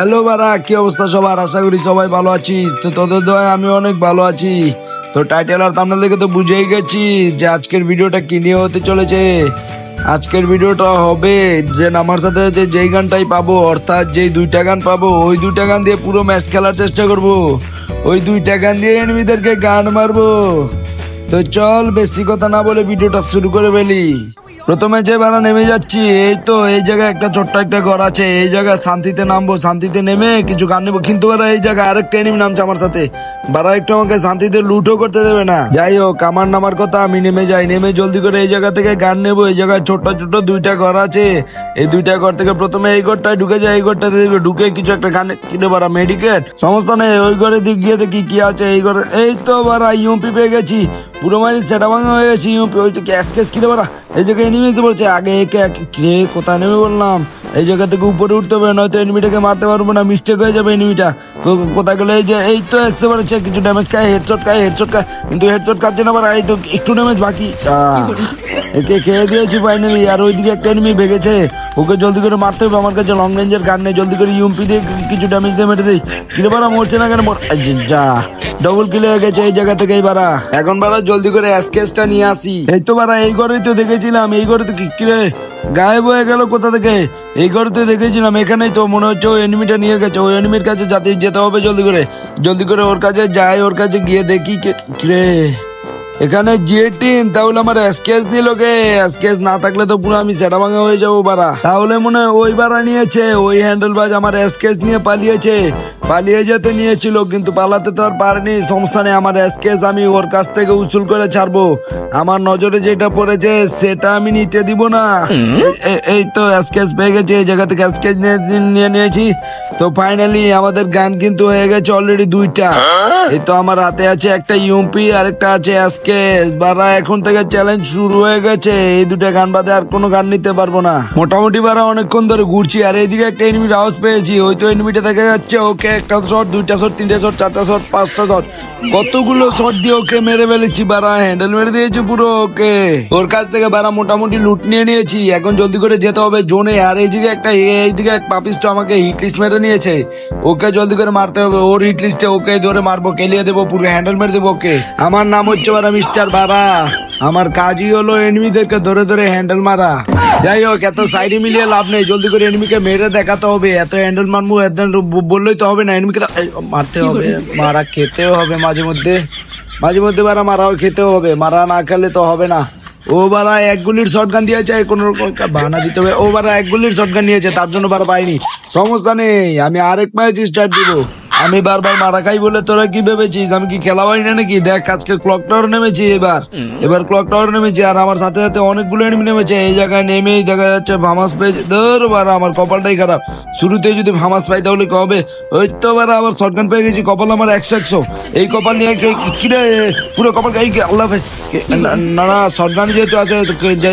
Hello বারা, কি অবস্থা সবার? আশা করি সবাই ভালো আছিস। তো তোদের দোয়ায় আমি অনেক ভালো আছি। তো টাইটেল আর থাম্বনেল দেখে তো বুঝেই গেছিস যে আজকের ভিডিওটা কি নিয়ে হতে চলেছে। আজকের ভিডিওটা হবে যে আমার সাথে যেই গানটাই পাবো, অর্থাৎ যেই দুইটা গান পাবো, ওই দুইটা গান দিয়ে পুরো ম্যাচ খেলার চেষ্টা করব। ওই দুইটা গান দিয়ে এনিমিদেরকে গান মারবো। তো চল বেশি কথা না বলে ভিডিওটা শুরু করে ফেলি। প্রথমে যে বারা নেমে যাচ্ছি, এই তো এই জায়গায় একটা ছোট্ট একটা ঘর আছে। এই জায়গায় শান্তিতে নামবো, শান্তিতে নেমে কিছু গান নেবো। কিন্তু বারা এই জায়গায় আরেকটা এনিমি নামছে আমার সাথে। বারা একটু আমাকে শান্তিতে লুটও করতে দেবে না। যাই হোক, আমার নামার কথা, আমি নেমে যাই। নেমে জলদি করে এই জায়গা থেকে গান নেবো। এই জায়গায় ছোট্ট ছোট্ট দুইটা ঘর আছে। এই দুইটা ঘর থেকে প্রথমে এই ঘরটায় ঢুকে যায়। এই ঘরটাতে ঢুকে কিছু একটা গান কিনে বারা মেডিকেট, সমস্যা নেই। ওই ঘরে দিক গিয়ে দেখি কি আছে এই ঘরে। এই তো বারা ইউপি পেয়ে গেছি। পুরো মারি সেটা ভাঙা হয়ে গেছি। ইউপি ওই তো ক্যাশ ক্যাশ কিনে বারা। এই জায়গায় এনিমি এসে বলছে আগে একে কে কোথায় নেমে বললাম। এই জায়গা থেকে উপরে উঠতে হবে, নয়তো এনিমিটাকে মারতে পারবো না, মিস্টেক হয়ে যাবে। এনিমিটা কোথায় গেলে এই যে এই তো এসে বলেছে কিছু ড্যামেজ খায়, হেডশট খায়, হেডশট খায়, কিন্তু হেডশট খাচ্ছে না। এই তো একটু ড্যামেজ বাকি, একে খেয়ে দিয়েছি ফাইনালি। আর ওইদিকে একটা এনিমি ভেগেছে, ওকে জলদি করে মারতে হবে। আমার কাছে লং রেঞ্জের গান নেই, জলদি করে ইউএমপি দিয়ে কিছু ড্যামেজ দিয়ে মেরে দিই। কিরে বারা মরছে না কেন? যা ডবল কিল হয়ে গেছে এই জায়গা থেকেই বারা। এখন বারা জলদি করে এসকেসটা নিয়ে আসি। এই তো বারা এই ঘরেই তো দেখেছিলাম। এই ঘরে তো কিরে গায়েব হয়ে গেল কোথা থেকে? এই ঘরে তো দেখেছিলাম, এখানেই তো মনে হচ্ছে ওই এনিমিটা নিয়ে গেছে। ওই এনিমির কাছে যেতে হবে জলদি করে ওর কাছে যাই। ওর কাছে গিয়ে দেখি কিরে এখানে জিএটিন। তাহলে আমার এসকেস দিল কে? এসকেস না থাকলে তো পুরো আমি সেটা ভাঙা হয়ে যাবো বারা। তাহলে মনে হয় ওই বারা নিয়েছে, ওই হ্যান্ডেল বাজ আমার এসকেস নিয়ে পালিয়েছে। পালিয়ে যেতে নিয়েছিল কিন্তু পালাতে তো আর পারেনি। সমস্যা নেই, আমার এসকেস আমি ওর কাছ থেকে উসুল করে ছাড়বো। আমার নজরে যেটা পড়েছে সেটা আমি নিতে দিব না। এই তো এসকেস পেয়ে গেছে। এই জায়গা থেকে এসকেস নিয়ে নিয়েছি। তো ফাইনালি আমাদের গান কিন্তু হয়ে গেছে অলরেডি দুইটা। এই তো আমার হাতে আছে একটা ইউএমপি আর একটা আছে এসকেস। বারা এখন থেকে চ্যালেঞ্জ শুরু হয়ে গেছে। এই দুটা গান বাদে আর কোনো গান নিতে পারবো না। মোটামুটি বারা অনেকক্ষণ ধরে ঘুরছি। আর এইদিকে একটা এনিমির আওয়াজ পেয়েছি। ওই তো এনিমিটা দেখা যাচ্ছে। ওকে একটা শট, দুইটা শট, তিনটা শট, চারটা শট, পাঁচটা শট, কতগুলো শট দিয়ে ওকে মেরে ফেলেছি বারা। হ্যান্ডেল মেরে দিয়েছি পুরো ওকে। ওর কাছ থেকে বারা মোটামুটি লুট নিয়ে নিয়েছি। এখন জলদি করে যেতে হবে জোনে। আর এইদিকে এইদিকে এক পাপিস্ট আমাকে হিট লিস্ট মেরে নিয়েছে। ওকে জলদি করে মারতে হবে। ওর হিট লিস্টে ওকে ধরে মারবো, কেলিয়ে দেবো, পুরো হ্যান্ডেল মেরে দেবো ওকে। আমার নাম হচ্ছে বারা মিস্টার বারা। আমার কাজই হলো এনিমিদেরকে ধরে ধরে হ্যান্ডেল মারা। যাই হোক, এত সাইডে মিলিয়ে লাভ নেই, জলদি করে এনিমিকে মেরে দেখাতে হবে। এত হ্যান্ডেল মারবো বললেই তো হবে না, এনিমিকে মারতে হবে, মারা খেতেও হবে মাঝে মধ্যে বারা মারাও খেতেও হবে। মারা না খেলে তো হবে না। ও বারা এক গুলির শটগান দিয়েছে, কোনো বাহানা দিতে হবে। ও বারা এক গুলির শটগান নিয়েছে, তার জন্য বারা পাইনি। সমস্যা নেই, আমি আরেক ম্যাচ স্টার্ট দিব। আমি বারবার মারা খাই বলে তোরা কি ভেবেছিস আমি কি খেলা পাই না নাকি? দেখ আজকে ক্লক টাওয়ার নেমেছি। এবার ক্লক টাওয়ার নেমেছি। আর আমার সাথে সাথে অনেকগুলো এনিমি নেমেছে। এই জায়গায় নেমেই দেখা যাচ্ছে ভামাস পেয়েছে। ধর বারা আমার কপালটাই খারাপ। শুরুতে যদি ভামাস পাই তাহলে কি হবে? ওই তো বারা আবার শটগান পেয়ে গেছি। কপাল আমার 100। এই কপাল নিয়ে কিরে পুরো কপাল আল্লাহ হাফেজ। না শটগান যেহেতু আছে যে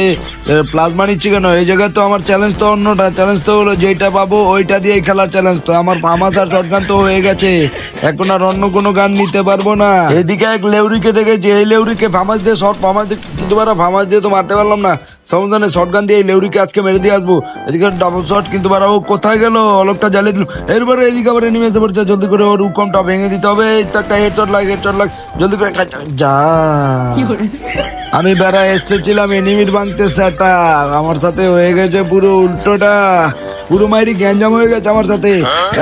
প্লাজমা নিচ্ছি কেন? এই জায়গায় তো আমার চ্যালেঞ্জ তো অন্যটা। চ্যালেঞ্জ তো হলো যেটা পাবো ওইটা দিয়ে খেলার চ্যালেঞ্জ। তো আমার ভামাস আর শটগান তো হয়ে গেছে। এখন আর অন্য কোনো গান নিতে পারবো না। এদিকে এক লেউরিকে দেখেছি। এই লেউরিকে ভামাস দিয়ে শর্ট ভামাস দিয়ে, কিন্তু ভামাস দিয়ে তো মারতে পারলাম না। সমস্যা নেই, শর্ট গান দিয়ে এই লেউরিকে আজকে মেরে দিয়ে আসবো। এদিকে ডাবল শট, কিন্তু ও কোথায় গেল? অলকটা জ্বালিয়ে দিল। এরপরে এদিকে আবার এনিমি এসে পড়ছে। জলদি করে ওর উকমটা ভেঙে দিতে হবে। এই তো একটা হেডশট লাগ, জলদি করে যা। আমি বেড়া এসেছিলাম এনিমির ভাঙতে, সেটা আমার সাথে হয়ে গেছে পুরো উল্টোটা। পুরো মাইরি গ্যাঞ্জাম হয়ে গেছে আমার সাথে।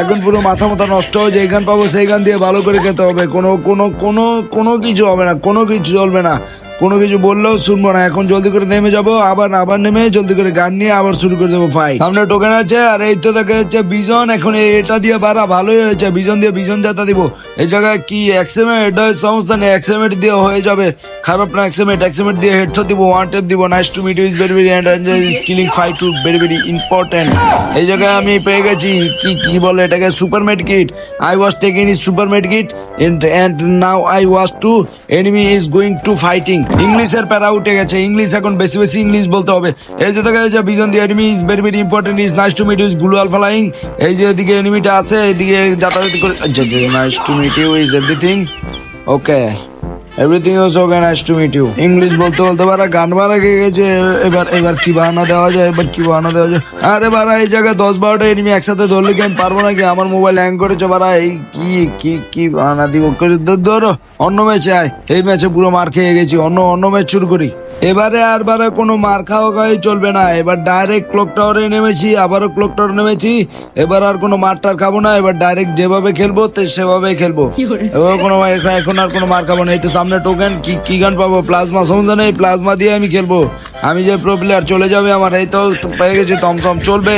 এখন পুরো মাথা নষ্ট হয়ে যে গান পাবো সেই গান দিয়ে ভালো করে খেতে হবে। কোনো কিছু হবে না, কোনো কিছু চলবে না। কোনো কিছু বললেও শুনবো না। এখন জলদি করে নেমে যাবো, আবার নেমে জলদি করে গান নিয়ে আবার শুরু করে দেবো ফাইট। সামনে টোকেন আছে। আর এই তো দেখা যাচ্ছে বিজন। এখন এটা দিয়ে বারা ভালোই হয়েছে। বিজন দিয়ে বিজন যাতা দিব। এই জায়গায় কি এক্সেমেট? সমস্যা নেই, এক্সেমেট দিয়ে হয়ে যাবে, খারাপ না। এক্সেমেট দিয়ে হেডশট দিব, ওয়ান টেপ দিব। Nice to meet you, is very very skilling fight to very very important. এই জায়গায় আমি পেয়ে গেছি কি বলে এটাকে, super med kit. I was taking is super med kit and now I was to enemy is going to fighting. ইংলিশের প্যারা উঠে গেছে। ইংলিশ এখন বেশি ইংলিশ বলতে হবে। এই যে দেখা যাচ্ছে বিজন the enemy is very very important, is nice to meet you, glue alpha flying. এই যে এদিকে এনিমিটা আছে, এদিকে যাতায়াত করে nice to meet you is everything okay. Everything is okay, nice to meet you. English বলতে বলতে বারা গান বারা গিয়ে গেছে। এবার কি বাহানা দেওয়া যায়, এবার কি বাহানা দেওয়া যায়? আরে বারা এই জায়গায় 10-12টা এনিমি একসাথে ধরলে কি আমি পারবো নাকি? আমার মোবাইল হ্যাং করেছে বারা। এই কি বাহানা দিব? ধরো অন্য ম্যাচে আয়। এই ম্যাচে পুরো মার খেয়ে গেছি, অন্য ম্যাচ শুরু করি। এবারে আর বারে কোনো মার খাওয়া খাওয়াই চলবে না। এবার ডাইরেক্ট ক্লক টাওয়ারে নেমেছি, আবারও ক্লক টাওয়ারে নেমেছি। এবার আর কোনো মার টার খাবো না, এবার ডাইরেক্ট যেভাবে খেলবো সেভাবে খেলবো। এবার কোনো এখন আর কোনো মার খাবো না। এই তো সামনে টোকেন, কি গান পাবো? প্লাজমা, সমস্যা নেই, প্লাজমা দিয়ে আমি খেলবো। আমি যে প্রো প্লেয়ার, চলে যাবে আমার। এই তো পেয়ে গেছি থমথম, চলবে,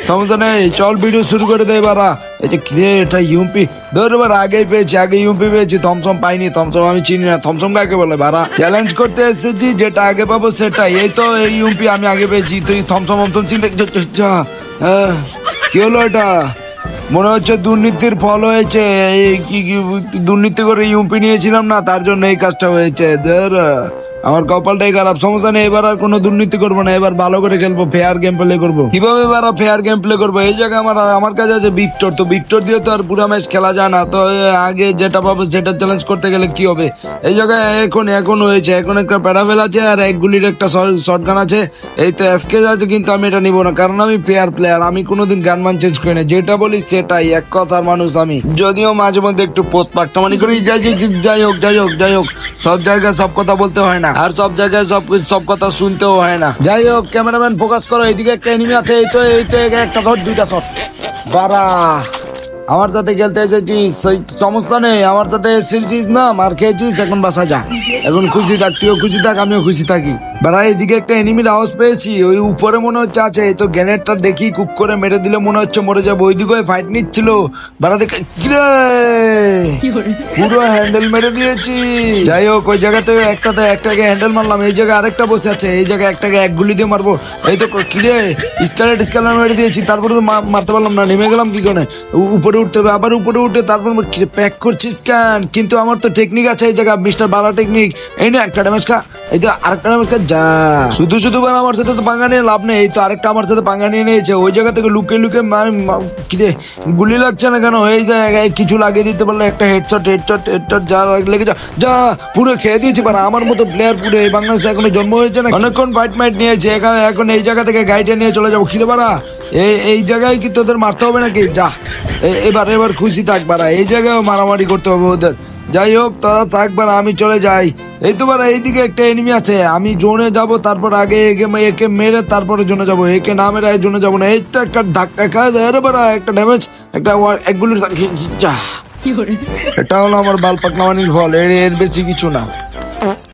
সমস্যা নেই। চল ভিডিও শুরু করে দে বারা। এই যে এটা ইউপি ধর, এবার আগেই পেয়েছি, আগে ইউপি পেয়েছি, থমথম পাইনি। থমথম আমি চিনি না, থমথম কাকে বলে বারা? চ্যালেঞ্জ করতে এসেছি, যেটা আগে পাবো সেটাই। এই তো এই ইউপি আমি আগে পেয়েছি, তুই থমথম চিন্তা। কি হলো এটা? মনে হচ্ছে দুর্নীতির ফল হয়েছে। কি দুর্নীতি করে ইউপি নিয়েছিলাম না, তার জন্য এই কাজটা হয়েছে। আমার কপালটাই খারাপ। সমস্যা নেই, এবার আর কোনো দুর্নীতি করবো না। এবার ভালো করে খেলবো, ফেয়ার গেম প্লে করবো। কিভাবে এবার ফেয়ার গেম প্লে করবো? এই জায়গায় আমার কাছে আছে ভিক্টর। তো ভিক্টর দিয়ে তো আর পুরো ম্যাচ খেলা যায় না। তো আগে যেটা পাবো সেটা চ্যালেঞ্জ করতে গেলে কি হবে? এই জায়গায় এখন হয়েছে, এখন একটা প্যারাফেল আছে আর এক গুলির একটা শটগান আছে। এই তো এসকেজ আছে, কিন্তু আমি এটা নিবো না, কারণ আমি ফেয়ার প্লেয়ার। আমি কোনোদিন গানমান চেঞ্জ করি না, যেটা বলি সেটাই, এক কথার মানুষ আমি। যদিও মাঝে মধ্যে একটু পোত পাকটামানি করি। যাই হোক, সব জায়গায় সব কথা বলতে হয় না, আর সব জায়গায় সব কথা শুনতেও হয় না। যাই হোক, ক্যামেরাম্যান ফোকাস করো, এইদিকে একটা এনিমি আছে। এই তো একটা শট, দুইটা শট বারা। আমার সাথে খেলতে এসেছিস, সমস্যা নেই। আমার সাথে এসেছিস না, মার খেয়েছিস, এখন বাসা যা। এখন খুশি থাক, তুইও খুশি থাক, আমিও খুশি থাকি। বারা এইদিকে একটা এনিমির আওয়াজ পেয়েছি, ওই উপরে মনে হচ্ছে আছে। এই তো গ্রেনেডটা দেখি কুক করে মেরে দিলে মনে হচ্ছে মরে যাবো। ওইদিকে ফাইট নিচ্ছিল বারা, দেখে পুরো হ্যান্ডেল মেরে দিয়েছি। যাই হোক, ওই জায়গাতে একটাকে হ্যান্ডেল মারলাম। এই জায়গায় আরেকটা বসে আছে, এই জায়গায় একটাকে এক গুলি দিয়ে মারবো। এই তো কিরে স্কালেট মেরে দিয়েছি, তারপরে তো মারতে পারলাম না। নেমে গেলাম কি করে? উপরে উঠতে হবে, আবার উপরে উঠে তারপর প্যাক করছিস কেন? কিন্তু আমার তো টেকনিক আছে এই জায়গা, মিস্টার বারা টেকনিক। এই না, একটা ড্যামেজ খা, এই তো আরেকটা ড্যামেজ খা। যা শুধু আমার সাথে তো পাঙ্গা নিয়ে লাভ নেই। এই তো আরেকটা আমার সাথে পাঙ্গা নিয়ে নিয়েছে। ওই জায়গা থেকে লুকে কিরে গুলি লাগছে না কেন? এই জায়গায় কিছু লাগিয়ে দিতে পারলে একটা হেডশট যা লেগে যা পুরো খেয়ে দিয়েছে। পারা আমার মতো প্লেয়ার পুরো এই বাংলাদেশে এখনো জন্ম হয়েছে না। অনেকক্ষণ ফাইট মাইট নিয়েছে, এখন এই জায়গা থেকে গাড়িটা নিয়ে চলে যাবো। খিরে পারা এই জায়গায় কি তোদের মারতে হবে নাকি? যা এবার খুশি থাক বারা, এই জায়গায় মারামারি করতে হবে ওদের। যাই হোক, তোরা থাকবার, আমি চলে যাই। এই তো বারা এইদিকে একটা এনিমি আছে, আমি জোনে যাব, তারপর আগে একে মেরে তারপরে জোনে যাবো। একে না মেরে জোনে যাবো না। এই তো একটা ধাক্কা খায় রে বারা, একটা ড্যামেজ, একটা একগুলির। এটা হলো আমার বাল পাকনামানির ফল, এর বেশি কিছু না।